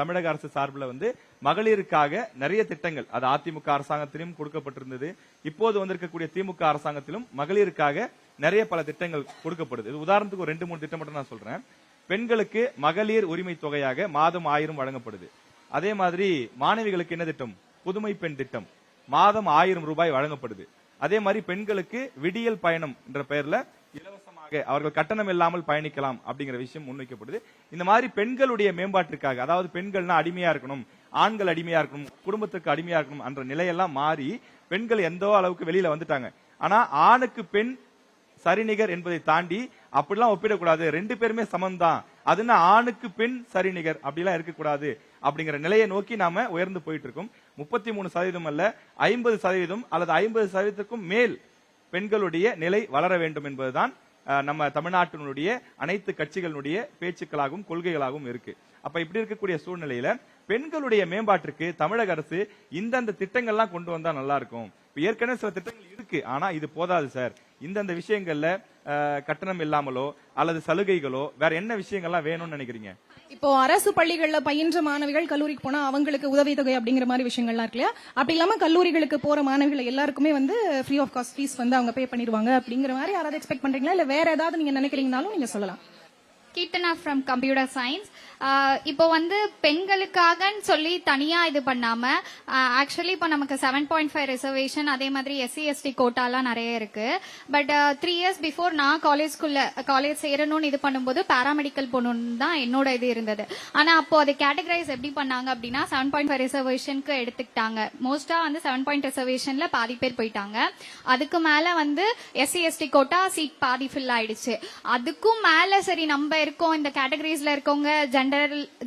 தமிழக அரசு சார்பில் மகளிருக்காக நிறைய திட்டங்கள் அது அதிமுக அரசாங்கத்திலும் கொடுக்கப்பட்டிருந்தது. இப்போது வந்திருக்கக்கூடிய திமுக அரசாங்கத்திலும் மகளிருக்காக நிறைய பல திட்டங்கள் கொடுக்கப்படுது. உதாரணத்துக்கு ஒரு 2-3 திட்டம் மட்டும் நான் சொல்றேன். பெண்களுக்கு மகளிர் உரிமை தொகையாக மாதம் 1000 வழங்கப்படுது. அதே மாதிரி மாணவிகளுக்கு என்ன திட்டம்? புதுமை பெண் திட்டம், மாதம் 1000 ரூபாய் வழங்கப்படுது. அதே மாதிரி பெண்களுக்கு விடியல் பயணம் என்ற பெயர்ல இலவசமாக அவர்கள் கட்டணம் இல்லாமல் பயணிக்கலாம் அப்படிங்கிற விஷயம் முன்வைக்கப்படுது. இந்த மாதிரி பெண்களுடைய மேம்பாட்டிற்காக, அதாவது பெண்கள்னா அடிமையா இருக்கணும், ஆண்கள் அடிமையா இருக்கணும், குடும்பத்துக்கு அடிமையா இருக்கணும் என்ற நிலையெல்லாம் மாறி பெண்கள் எந்த அளவுக்கு வெளியில வந்துட்டாங்க. ஆனா ஆணுக்கு பெண் சரிநிகர் என்பதை தாண்டி அப்படிலாம் ஒப்பிடக்கூடாது, 2 பேருமே சமம்தான், அதுனா ஆணுக்கு பெண் சரிநிகர் அப்படிலாம் இருக்கக்கூடாது அப்படிங்கிற நிலையை நோக்கி நாம உயர்ந்து போயிட்டு இருக்கோம். 33% அல்ல, 50% அல்லது 50%க்கும் மேல் பெண்களுடைய நிலை வளர வேண்டும் என்பதுதான் நம்ம தமிழ்நாட்டினுடைய அனைத்து கட்சிகளுடைய பேச்சுக்களாகவும் கொள்கைகளாகவும் இருக்கு. அப்ப இப்படி இருக்கக்கூடிய சூழ்நிலையில பெண்களுடைய மேம்பாட்டிற்கு தமிழக அரசு இந்தந்த திட்டங்கள்லாம் கொண்டு வந்தா நல்லா இருக்கும். ஏற்கனவே சில திட்டங்கள் இருக்கு, ஆனா இது போதாது சார். இந்தந்த விஷயங்கள்ல கட்டணம் இல்லாமலோ அல்லது சலுகைகளோ வேற என்ன விஷயங்கள்லாம் வேணும்னு நினைக்கிறீங்க? இப்போ அரசு பள்ளிகள்ல பயின்ற மாணவிகள் கல்லூரிக்கு போனா அவங்களுக்கு உதவித்தொகை அப்படிங்கிற மாதிரி விஷயங்கள்லாம் இருக்கு இல்லையா? அப்படி இல்லாம கல்லூரிகளுக்கு போற மாணவிகள் எல்லாருக்குமே ஃப்ரீ ஆஃப் காஸ்ட் ஃபீஸ் அவங்க பே பண்ணிடுவாங்க அப்படிங்கிற மாதிரி யாராவது எக்ஸ்பெக்ட் பண்றீங்களா? இல்ல வேற ஏதாவது நீங்க நினைக்கிறீங்கனாலும் நீங்க சொல்லலாம். Keerthana from computer science. இப்போ பெண்களுக்காகன்னு சொல்லி தனியா இது பண்ணாம ஆக்சுவலி இப்போ நமக்கு 7.5 ரிசர்வேஷன், அதே மாதிரி SC ST கோட்டாலாம் நிறைய இருக்கு. பட் 3 years பிஃபோர் நான் காலேஜ் சேரணும்னு இது பண்ணும்போது பாராமெடிக்கல் போகணும்னு தான் என்னோட இது இருந்தது. ஆனா அப்போ அதை கேட்டகரைஸ் எப்படி பண்ணாங்க அப்படின்னா 7.5 ரிசர்வேஷனுக்கு எடுத்துக்கிட்டாங்க. மோஸ்டா 7 ரிசர்வேஷன்ல பாதி பேர் போயிட்டாங்க. அதுக்கு மேல SC ST கோட்டா சீட் பாதி ஃபில் ஆயிடுச்சு. அதுக்கும் மேல சரி நம்ம இருக்கோம் இந்த கேட்டகரிஸ்ல இருக்கவங்க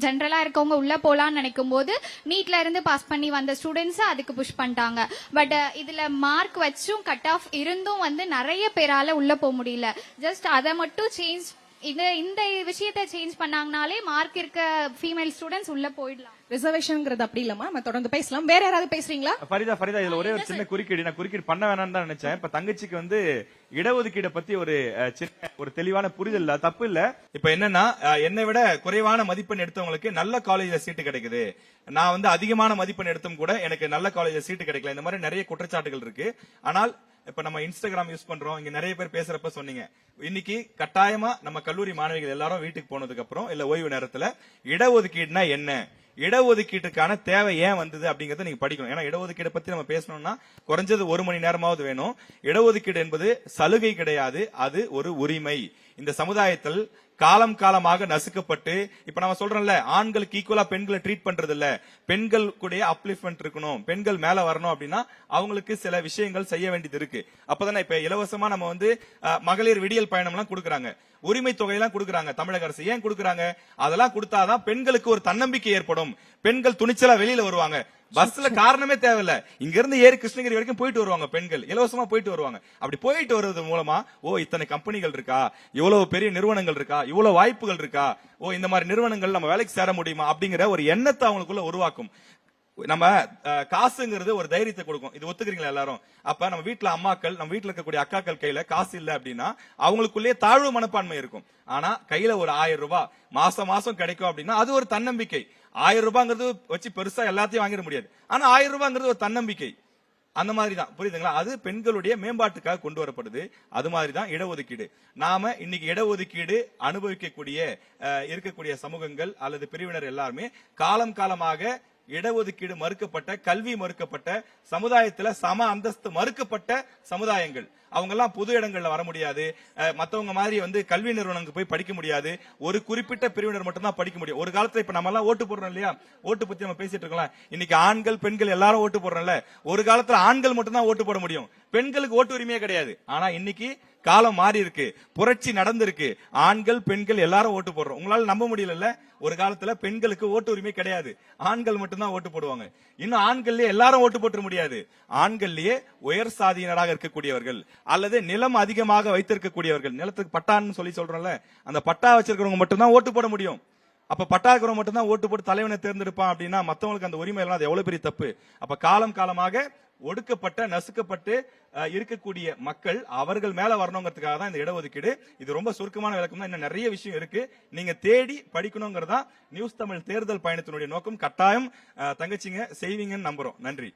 ஜெனரலா இருக்கவங்க உள்ள போலான்னு நினைக்கும் போது நீட்ல இருந்து பாஸ் பண்ணி வந்த ஸ்டூடெண்ட்ஸ் அதுக்கு புஷ் பண்ணிட்டாங்க. பட் இதுல மார்க் வச்சும் கட் ஆஃப் இருந்தும் நிறைய பேரால உள்ள போக முடியல. ஜஸ்ட் அதை மட்டும் சேஞ்ச் இந்த விஷயத்தை சேஞ்ச் பண்ணாங்கனாலே மார்க் இருக்க ஃபீமேல் ஸ்டூடெண்ட்ஸ் உள்ள போயிடலாம். ரிசர்வேஷன்ங்கிறது அப்படி இல்லமா, நம்ம தொடர்ந்து பேசலாம். வேற யாராவது பேசுறீங்களா? ஃபரிதா இதுல ஒரே ஒரு சின்ன குறுக்கீடு, நான் குறுக்கீடு பண்ண வேணாம்னு தான் நினைச்சேன். இப்ப தங்கச்சிக்கு இடஒதுக்கீடை பத்தி ஒரு தெளிவான புரிதல் இல்ல, தப்பு இல்ல. இப்ப என்னன்னா என்னை விட குறைவான மதிப்பெண் எடுத்தவங்களுக்கு நல்ல காலேஜ்ல சீட்டு கிடைக்குது, நான் அதிகமான மதிப்பெண் எடுத்தும் கூட எனக்கு நல்ல காலேஜ்ல சீட்டு கிடைக்கல, இந்த மாதிரி நிறைய குற்றச்சாட்டுகள் இருக்கு. ஆனால் இப்ப நம்ம இன்ஸ்டாகிராம் யூஸ் பண்றோம், இங்க நிறைய பேர் பேசுறப்ப சொன்னீங்க, இன்னைக்கு கட்டாயமா நம்ம கல்லூரி மாணவிகள் எல்லாரும் வீட்டுக்கு போனதுக்கு அப்புறம் இல்ல ஓய்வு நேரத்துல இடஒதுக்கீடுனா என்ன, இடஒதுக்கீட்டுக்கான தேவை ஏன் வந்தது அப்படிங்கறத நீங்க படிக்கணும். ஏன்னா இடஒதுக்கீடு பத்தி நம்ம பேசணும்னா குறைஞ்சது 1 மணி நேரமாவது வேணும். இடஒதுக்கீடு என்பது சலுகை கிடையாது, அது ஒரு உரிமை. இந்த சமுதாயத்தில் காலம் காலமாக நசுக்கப்பட்டு, இப்ப நம்ம சொல்றோம்ல, ஆண்களுக்கு ஈக்குவலா பெண்களை ட்ரீட் பண்றது இல்ல, பெண்கள் கூட அப்லிஃப்ட்மென்ட் இருக்கணும், பெண்கள் மேல வரணும் அப்படின்னா அவங்களுக்கு சில விஷயங்கள் செய்ய வேண்டியது இருக்கு. அப்பதானே இப்ப இலவசமா நம்ம மகளிர் விடியல் பயணம் எல்லாம் கொடுக்கறாங்க, உரிமை தொகையெல்லாம் கொடுக்கறாங்க தமிழக அரசு. ஏன் கொடுக்கறாங்க? அதெல்லாம் கொடுத்தாதான் பெண்களுக்கு ஒரு தன்னம்பிக்கை ஏற்படும், பெண்கள் துணிச்சலா வெளியில வருவாங்க. பஸ்ல காரணமே தேவையில்ல, இங்க இருந்து ஏறி கிருஷ்ணகிரி வரைக்கும் போயிட்டு வருவாங்க பெண்கள், இலவசமா போயிட்டு வருவாங்க. அப்படி போயிட்டு வருவது மூலமா இத்தனை கம்பெனிகள் இருக்கா, இவ்வளவு பெரிய நிறுவனங்கள் இருக்கா, இவ்வளவு வாய்ப்புகள் இருக்கா, இந்த மாதிரி நிறுவனங்கள் நம்ம வேலைக்கு சேர முடியுமா அப்படிங்கிற ஒரு எண்ணத்தை அவங்களுக்குள்ள உருவாக்கும். நம்ம காசுங்கிறது ஒரு தைரியத்தை கொடுக்கும், இது ஒத்துக்கிறீங்களா எல்லாரும்? அப்ப நம்ம வீட்டுல அம்மாக்கள், நம்ம வீட்டுல இருக்கக்கூடிய அக்காக்கள் கையில காசு இல்ல அப்படின்னா அவங்களுக்குள்ளேயே தாழ்வு மனப்பான்மை இருக்கும். ஆனா கையில ஒரு 1000 ரூபாய் மாசம் மாசம் கிடைக்கும் அப்படின்னா அது ஒரு தன்னம்பிக்கை. 1000 ரூபாங்கிறது வச்சு பெருசா எல்லாத்தையும் வாங்கிட முடியாது, ஆனா 1000 ரூபாங்கிறது ஒரு தன்னம்பிக்கை. அந்த மாதிரி தான், புரியுதுங்களா? அது பெண்களுடைய மேம்பாட்டுக்காக கொண்டு வரப்படுது. அது மாதிரி தான் இடஒதுக்கீடு. நாம இன்னைக்கு இடஒதுக்கீடு அனுபவிக்கக்கூடிய இருக்கக்கூடிய சமூகங்கள் அல்லது பிரிவினர் எல்லாருமே காலம் காலமாக இடஒதுக்கீடு மறுக்கப்பட்ட, கல்வி மறுக்கப்பட்ட, சமுதாயத்துல சம அந்தஸ்து மறுக்கப்பட்ட சமுதாயங்கள். அவங்க எல்லாம் பொது இடங்கள்ல வர முடியாது, மத்தவங்க மாதிரி கல்வி நிறுவனங்களுக்கு போய் படிக்க முடியாது, ஒரு குறிப்பிட்ட பிரிவினர் மட்டும் தான் படிக்க முடியும். ஒரு காலத்துல இப்ப நம்ம எல்லாம் ஓட்டு போடுறோம் இல்லையா, ஓட்டு பத்தி நம்ம பேசிட்டு இருக்கலாம். இன்னைக்கு ஆண்கள் பெண்கள் எல்லாரும் ஓட்டு போடுறோம்ல, ஒரு காலத்துல ஆண்கள் மட்டும் தான் ஓட்டு போட முடியும், பெண்களுக்கு ஓட்டு உரிமையே கிடையாது. ஆனா இன்னைக்கு காலம் மாறி இருக்கு, புரட்சி நடந்திருக்கு, ஆண்கள் பெண்கள் எல்லாரும் ஓட்டு போடுறோம். உங்களால நம்ப முடியல, ஒரு காலத்துல பெண்களுக்கு ஓட்டு உரிமை கிடையாது, ஆண்கள் மட்டும்தான் ஓட்டு போடுவாங்க. இன்னும் ஆண்கள்லயே எல்லாரும் ஓட்டு போட்டு முடியாது, ஆண்கள்லயே உயர் சாதியினராக இருக்கக்கூடியவர்கள் அல்லது நிலம் அதிகமாக வைத்திருக்கக்கூடியவர்கள், நிலத்துக்கு பட்டான்னு சொல்றோம்ல, அந்த பட்டா வச்சிருக்கிறவங்க மட்டும்தான் ஓட்டு போட முடியும். அப்ப பட்டா இருக்கிறவங்க மட்டும்தான் ஓட்டு போட்டு தலைவனை தேர்ந்தெடுப்பான் அப்படின்னா மத்தவங்களுக்கு அந்த உரிமை எல்லாம் அது எவ்வளவு பெரிய தப்பு. அப்ப காலம் காலமாக ஒடுக்கப்பட்ட நசுக்கப்பட்டு இருக்கக்கூடிய மக்கள் அவர்கள் மேல வரணுங்கிறதுக்காக தான் இந்த இடஒதுக்கீடு. இது ரொம்ப சுருக்கமான விளக்கம் தான், இன்னும் நிறைய விஷயம் இருக்கு, நீங்க தேடி படிக்கணுங்கிறதா நியூஸ் தமிழ் தேர்தல் பயணத்தினுடைய நோக்கம். கட்டாயம் தங்கச்சிங்க செய்வீங்கன்னு நம்புறோம். நன்றி.